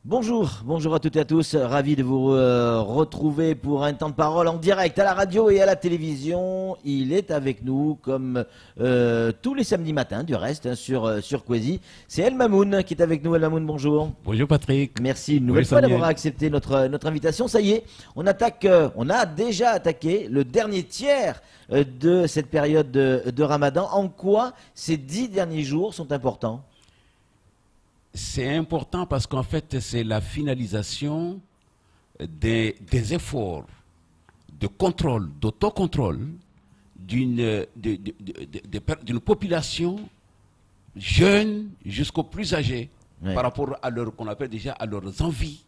Bonjour, bonjour à toutes et à tous, ravi de vous retrouver pour un temps de parole en direct à la radio et à la télévision. Il est avec nous comme tous les samedis matins du reste hein, sur Kwezi. C'est El Mamoun qui est avec nous. El Mamoun, bonjour. Bonjour Patrick. Merci une nouvelle fois d'avoir accepté notre invitation. Ça y est, on a déjà attaqué le dernier tiers de cette période de Ramadan. En quoi ces 10 derniers jours sont importants ? C'est important parce qu'en fait, c'est la finalisation des efforts de contrôle, d'autocontrôle d'une population jeune jusqu'au plus âgé par rapport à leur, qu'on appelle déjà à leurs envies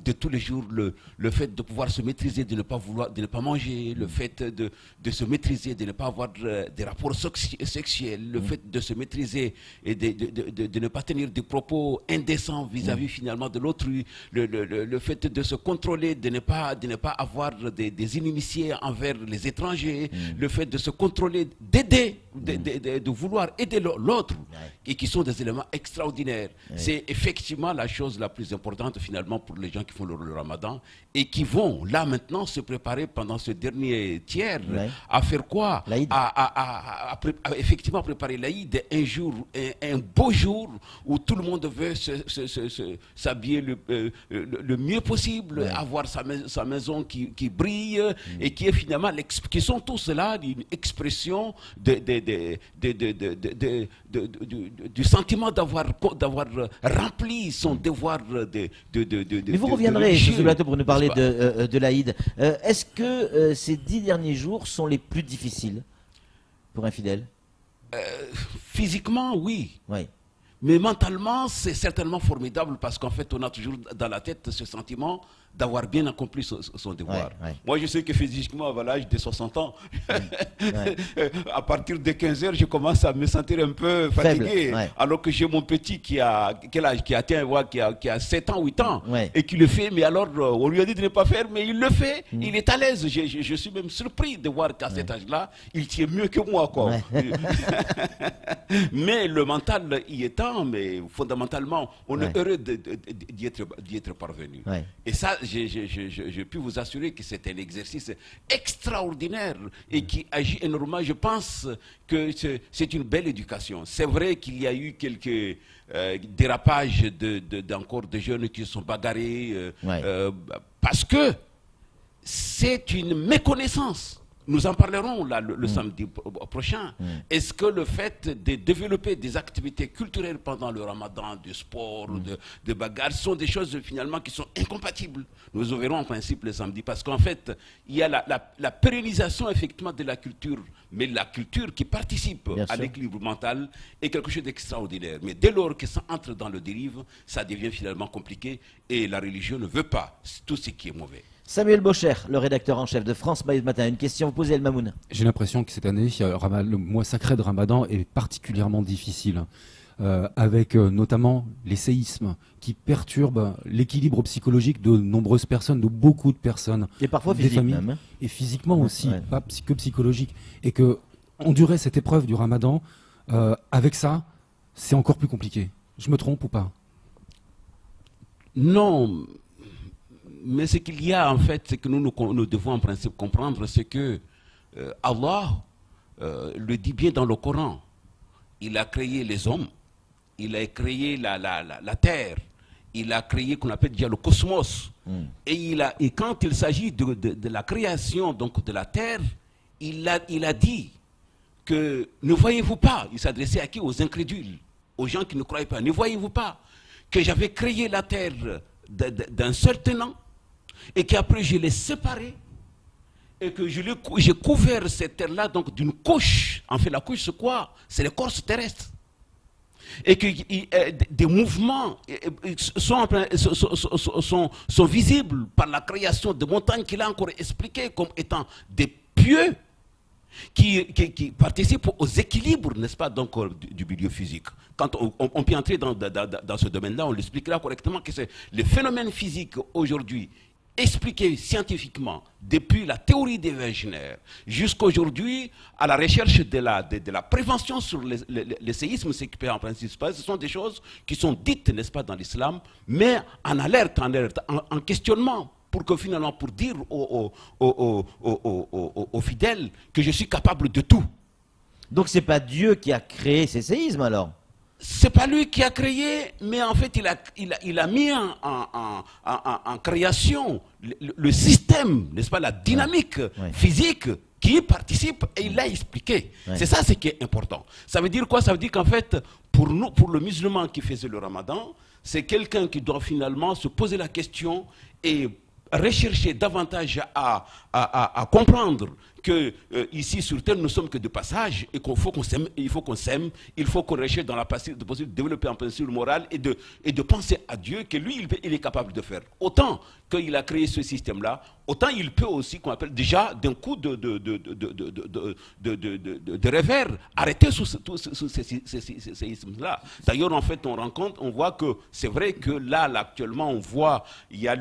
de tous les jours, le fait de pouvoir se maîtriser, de ne pas vouloir, de ne pas manger, le fait de se maîtriser, de ne pas avoir des rapports sexuels, le fait de se maîtriser et de ne pas tenir des propos indécents vis-à-vis finalement de l'autrui, le fait de se contrôler, de ne pas avoir des inimitiés envers les étrangers, le fait de se contrôler, d'aider, de vouloir aider l'autre, et qui sont des éléments extraordinaires. C'est effectivement la chose la plus importante finalement pour les gens qui font le ramadan et qui vont là maintenant se préparer pendant ce dernier tiers à faire quoi? À effectivement préparer l'Aïd, un jour, un beau jour où tout le monde veut s'habiller le mieux possible, avoir sa maison qui brille et qui est finalement, qui sont tous là une expression du sentiment d'avoir rempli son devoir Mais vous reviendrez sur ce plateau pour nous parler de l'Aïd. Est-ce que ces 10 derniers jours sont les plus difficiles pour un fidèle? Physiquement, oui. Mais mentalement, c'est certainement formidable parce qu'en fait, on a toujours dans la tête ce sentiment d'avoir bien accompli son devoir. Moi, je sais que physiquement, à l'âge de 60 ans, à partir de 15 heures, je commence à me sentir un peu fatigué. Alors que j'ai mon petit qui a 7 ans, 8 ans, et qui le fait, mais alors, on lui a dit de ne pas faire, mais il le fait, il est à l'aise. Je suis même surpris de voir qu'à cet âge-là, il tient mieux que moi, quoi. Mais le mental y étant, mais fondamentalement, on est heureux d'y être parvenu. Et ça, je peux vous assurer que c'est un exercice extraordinaire et qui agit énormément. Je pense que c'est une belle éducation. C'est vrai qu'il y a eu quelques dérapages d'encore de jeunes qui se sont bagarrés parce que c'est une méconnaissance. Nous en parlerons là, le samedi prochain. Est-ce que le fait de développer des activités culturelles pendant le ramadan, du sport, de bagarre, sont des choses finalement qui sont incompatibles? Nous verrons en principe le samedi, parce qu'en fait, il y a la pérennisation effectivement de la culture, mais la culture qui participe à l'équilibre mental est quelque chose d'extraordinaire. Mais dès lors que ça entre dans le dérive, ça devient finalement compliqué et la religion ne veut pas tout ce qui est mauvais. Samuel Bocher, le rédacteur en chef de France Matin. Une question vous posez, El Mamoun. J'ai l'impression que cette année, le mois sacré de Ramadan est particulièrement difficile, avec notamment les séismes qui perturbent l'équilibre psychologique de nombreuses personnes, de beaucoup de personnes. Et parfois des familles, même. Et physiquement aussi, pas que psychologique. Et que endurer cette épreuve du Ramadan, avec ça, c'est encore plus compliqué. Je me trompe ou pas? Non. Mais ce qu'il y a en fait, c'est que nous devons en principe comprendre, c'est que Allah le dit bien dans le Coran. Il a créé les hommes, il a créé la terre, il a créé qu'on appelle déjà le cosmos. Et quand il s'agit de la création donc de la terre, il a dit que ne voyez-vous pas, il s'adressait à qui? Aux incrédules, aux gens qui ne croyaient pas. Ne voyez-vous pas que j'avais créé la terre d'un seul tenant et qu'après je l'ai séparé et que j'ai couvert cette terre-là donc d'une couche. En fait, la couche, c'est quoi? C'est l'écorce terrestre. Et que des mouvements sont visibles par la création de montagnes qu'il a encore expliquées comme étant des pieux qui participent aux équilibres, n'est-ce pas, donc du milieu physique. Quand on peut entrer dans ce domaine-là, on l'expliquera correctement que c'est le phénomène physique aujourd'hui expliqué scientifiquement, depuis la théorie des Wegener jusqu'à aujourd'hui, à la recherche de la prévention sur les séismes, ce qui peut en principe se passer, ce sont des choses qui sont dites, n'est-ce pas, dans l'islam, mais en alerte, en questionnement, pour que finalement, pour dire aux fidèles que je suis capable de tout. Donc c'est pas Dieu qui a créé ces séismes alors? C'est pas lui qui a créé, mais en fait, il a mis en création le système, n'est-ce pas, la dynamique physique qui y participe, et il l'a expliqué. C'est ça ce qui est important. Ça veut dire quoi? Ça veut dire qu'en fait, pour nous, pour le musulman qui faisait le ramadan, c'est quelqu'un qui doit finalement se poser la question et rechercher davantage à comprendre que ici sur Terre nous sommes que de passage et qu'il faut qu'on s'aime, il faut qu'on recherche dans la possibilité de développer un principe moral et de penser à Dieu que lui il est capable de faire. Autant qu'il a créé ce système-là, autant il peut aussi, qu'on appelle déjà d'un coup de revers, arrêter tous ces séismes-là. D'ailleurs, en fait, on voit que c'est vrai que là, actuellement, on voit, il y a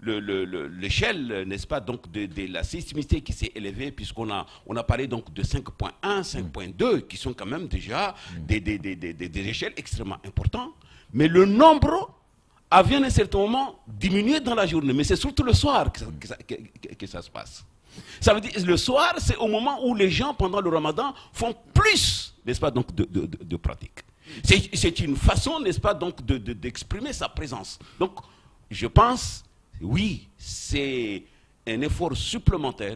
l'échelle, n'est-ce pas, donc de la sismicité qui s'est élevée, puisqu'on a parlé donc de 5.1, 5.2, qui sont quand même déjà des échelles extrêmement importantes. Mais le nombre a bien à un certain moment diminué dans la journée, mais c'est surtout le soir que ça se passe. Ça veut dire le soir, c'est au moment où les gens, pendant le ramadan, font plus, n'est-ce pas, donc de pratique. C'est une façon, n'est-ce pas, donc d'exprimer sa présence. Donc, je pense, oui, c'est un effort supplémentaire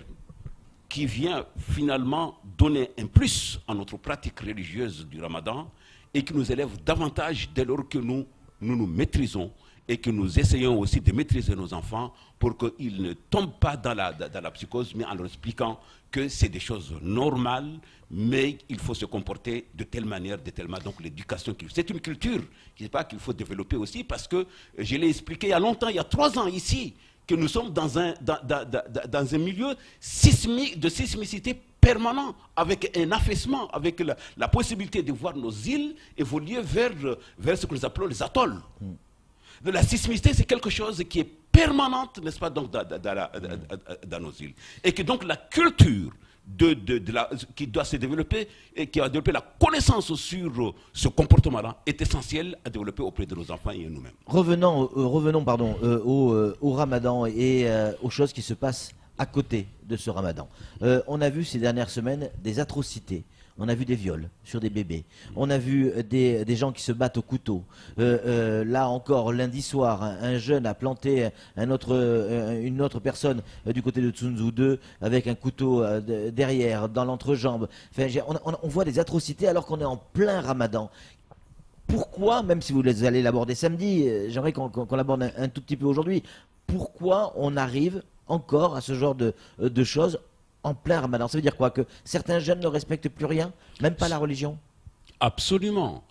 qui vient finalement donner un plus à notre pratique religieuse du ramadan et qui nous élève davantage dès lors que nous maîtrisons et que nous essayons aussi de maîtriser nos enfants pour qu'ils ne tombent pas dans la psychose, mais en leur expliquant que c'est des choses normales, mais il faut se comporter de telle manière, donc l'éducation. C'est une culture qu'il faut développer aussi, parce que je l'ai expliqué il y a longtemps, il y a 3 ans ici, que nous sommes dans un milieu de sismicité permanent, avec un affaissement, avec la possibilité de voir nos îles évoluer vers ce que nous appelons les atolls. De la sismicité, c'est quelque chose qui est permanente, n'est-ce pas, donc, dans nos îles. Et que donc la culture qui doit se développer et qui va développer la connaissance sur ce comportement-là est essentielle à développer auprès de nos enfants et nous-mêmes. Revenons au ramadan et aux choses qui se passent à côté de ce ramadan. On a vu ces dernières semaines des atrocités. On a vu des viols sur des bébés. On a vu des gens qui se battent au couteau. Là encore, lundi soir, un jeune a planté une autre personne du côté de Tsunzu 2 avec un couteau derrière, dans l'entrejambe. Enfin, on voit des atrocités alors qu'on est en plein ramadan. Pourquoi, même si vous allez l'aborder samedi, j'aimerais qu'on l'aborde un tout petit peu aujourd'hui, pourquoi on arrive encore à ce genre de choses en plein ramadan? Ça veut dire quoi? Que certains jeunes ne respectent plus rien, même pas la religion? Absolument.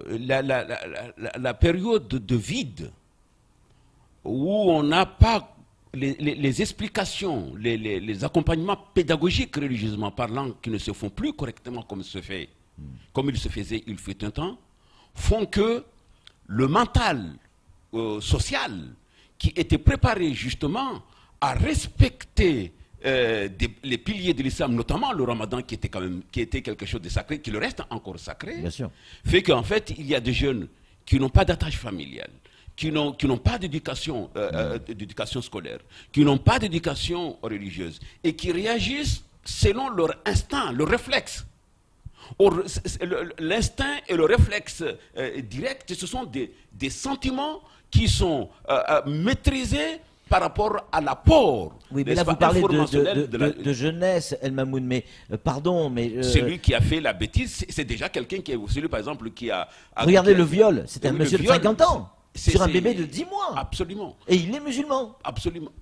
La période de vide où on n'a pas les explications, les accompagnements pédagogiques religieusement parlant qui ne se font plus correctement comme il se faisait il fut un temps, font que le mental social qui était préparé justement à respecter les piliers de l'islam, notamment le ramadan qui était quelque chose de sacré, qui le reste encore sacré, bien sûr, fait qu'en fait il y a des jeunes qui n'ont pas d'attache familiale, qui n'ont pas d'éducation scolaire, qui n'ont pas d'éducation religieuse et qui réagissent selon leur instinct, leur réflexe. Or, l'instinct et le réflexe direct, ce sont des sentiments qui sont maîtrisés par rapport à l'apport. Oui, mais là vous parlez de jeunesse, El Mamoun, mais pardon, mais... Celui qui a fait la bêtise, c'est déjà quelqu'un qui est... Celui, par exemple, qui a... Regardez le viol, c'est un monsieur de 50 ans, sur un bébé de 10 mois. Absolument. Et il est musulman. Absolument.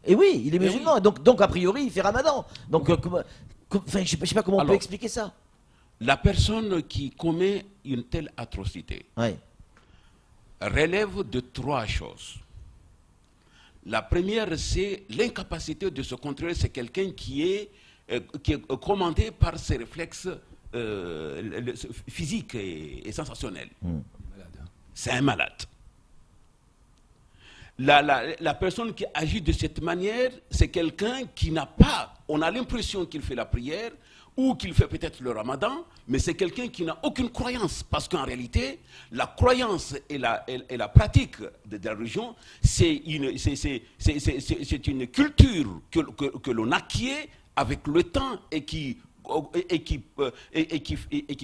Et oui, il est musulman, oui. Donc a priori, il fait ramadan. Donc, je ne sais pas comment on peut expliquer ça. La personne qui commet une telle atrocité relève de 3 choses. La première, c'est l'incapacité de se contrôler. C'est quelqu'un qui est commandé par ses réflexes physiques et sensationnels. C'est un malade. la personne qui agit de cette manière, c'est quelqu'un qui n'a pas, on a l'impression qu'il fait la prière, ou qu'il fait peut-être le ramadan, mais c'est quelqu'un qui n'a aucune croyance. Parce qu'en réalité, la croyance et la pratique de la religion, c'est une culture que l'on acquiert avec le temps et qui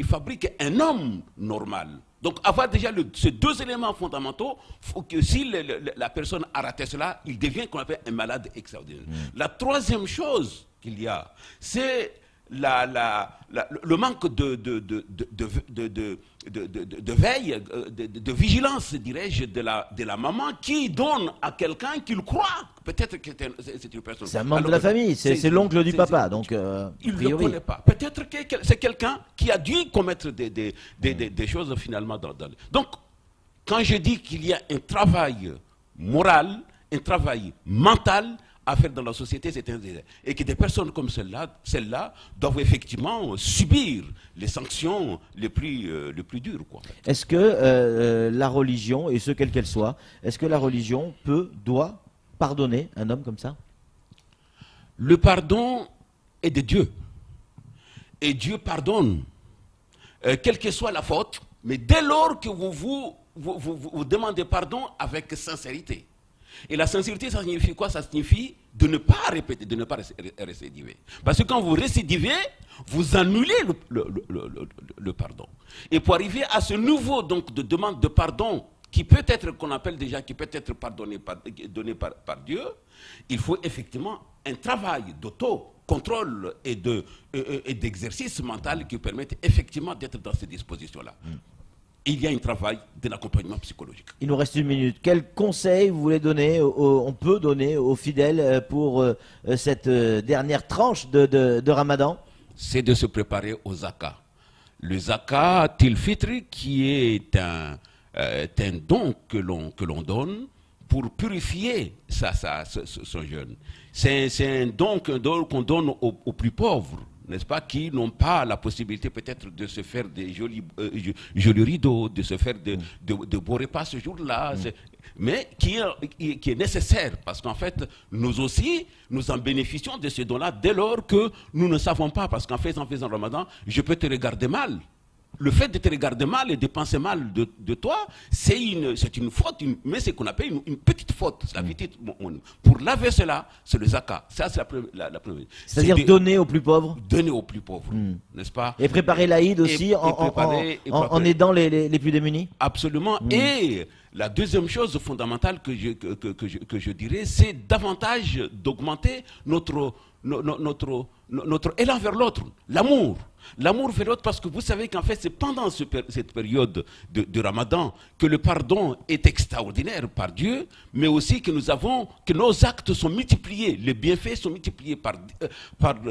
fabrique un homme normal. Donc avoir déjà ces deux éléments fondamentaux, faut que si la personne a raté cela, il devient qu'on appelle un malade extraordinaire. La troisième chose qu'il y a, c'est le manque de veille, de vigilance, dirais-je, de la maman qui donne à quelqu'un qu'il croit. Peut-être que c'est une personne. C'est un membre de la famille, c'est l'oncle du papa. Donc, il ne le connaît pas. Peut-être que c'est quelqu'un qui a dû commettre des choses finalement. Donc, quand je dis qu'il y a un travail moral, un travail mental, à faire dans la société, c'est un désert. Et que des personnes comme celle-là doivent effectivement subir les sanctions les plus dures. Est-ce que la religion, et ce quelle qu'elle soit, est-ce que la religion doit pardonner un homme comme ça? Le pardon est de Dieu. Et Dieu pardonne, quelle que soit la faute, mais dès lors que vous demandez pardon avec sincérité. Et la sincérité, ça signifie quoi? Ça signifie de ne pas répéter, de ne pas récidiver. Parce que quand vous récidivez, vous annulez le pardon. Et pour arriver à ce niveau donc, de demande de pardon, qui peut être, qu'on appelle déjà, qui peut être donné par Dieu, il faut effectivement un travail d'auto-contrôle et d'exercice mental qui permettent effectivement d'être dans ces dispositions-là. Il y a un travail d'un accompagnement psychologique. Il nous reste 1 minute. Quel conseil vous voulez donner, on peut donner aux fidèles pour cette dernière tranche de Ramadan? C'est de se préparer au zakat. Le zakat, Til-Fitr, qui est un don que l'on donne pour purifier son jeûne. C'est un don qu'on donne aux plus pauvres, n'est-ce pas, qui n'ont pas la possibilité peut-être de se faire des jolis rideaux, de se faire de beaux repas ce jour-là, mais qui est nécessaire, parce qu'en fait, nous aussi, nous en bénéficions de ce don-là dès lors que nous ne savons pas, parce qu'en faisant Ramadan, je peux te regarder mal. Le fait de te regarder mal et de penser mal de toi, c'est une faute, mais c'est ce qu'on appelle une petite faute. Pour laver cela, c'est le zakat. Ça, c'est la première. C'est-à-dire donner aux plus pauvres? Donner aux plus pauvres, n'est-ce pas? Et préparer l'Aïd aussi en aidant les plus démunis? Absolument. Et la deuxième chose fondamentale que je dirais, c'est davantage d'augmenter notre élan vers l'autre, l'amour. L'amour vers l'autre, parce que vous savez qu'en fait, c'est pendant cette période de Ramadan que le pardon est extraordinaire par Dieu, mais aussi que nos actes sont multipliés, les bienfaits sont multipliés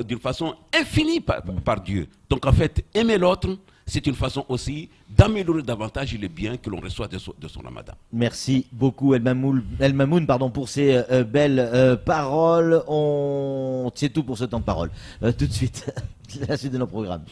d'une façon infinie par Dieu. Donc en fait, aimer l'autre, c'est une façon aussi d'améliorer davantage les biens que l'on reçoit de son Ramadan. Merci beaucoup El Mamoun, pour ces belles paroles. C'est tout pour ce temps de parole. Tout de suite, la suite de nos programmes.